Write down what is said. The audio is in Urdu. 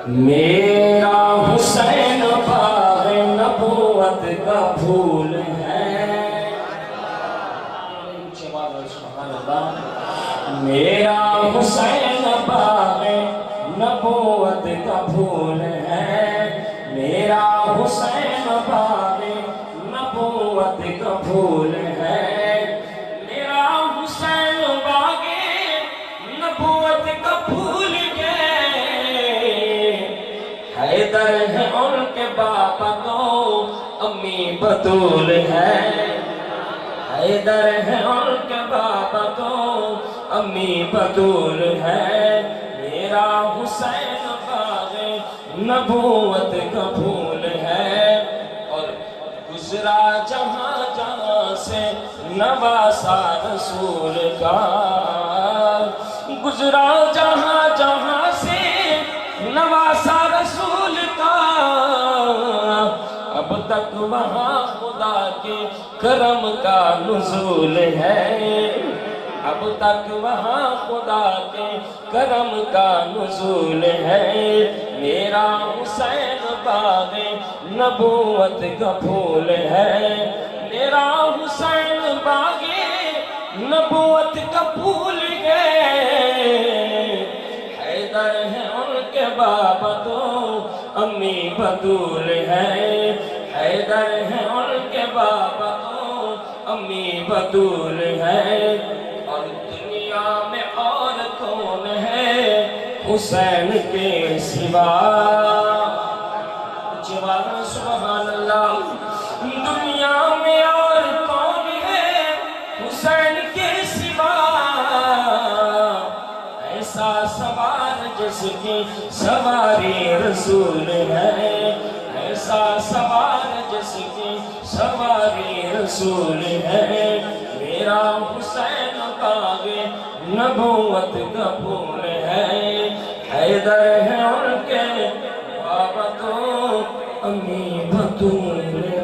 میرا حسین باغ نبوت کا پھول ہے، سبحان اللہ۔ میرا حسین باغ نبوت کا پھول ہے، میرا حسین باغ نبوت کا پھول ہے، میرا حسین باغ نبوت کا پھول ہے۔ حیدر ہے ان کے باپا تو امی بطول ہے، حیدر ہے ان کے باپا تو امی بطول ہے، میرا حسین باغ نبوت کا پھول ہے۔ اور گزرا جہاں جہاں سے نواسا رسول کا، گزرا جہاں جہاں سے نواسا رسول کا، اب تک وہاں خدا کے کرم کا نزول ہے، اب تک وہاں خدا کے کرم کا نزول ہے۔ میرا حسین باغ نبوت کا پھول ہے، میرا حسین باغ نبوت کا پھول ہے۔ حیدر ہے ان کے بابا تو امی بطول ہے، حیدر ہے ان کے بابا تو امی بطول ہے۔ اور دنیا میں اور کون ہے حسین کے سوا، جوان سبحان اللہ۔ دنیا میں اور کون ہے حسین کے سوا، ایسا سوار جس کی سواری رسول ہے، ایسا سوار جس کی سواری رسول ہے۔ میرا حسین باغ نبوت کا پھول ہے، حیدر ہے ان کے بابا تو امی بطول ہے۔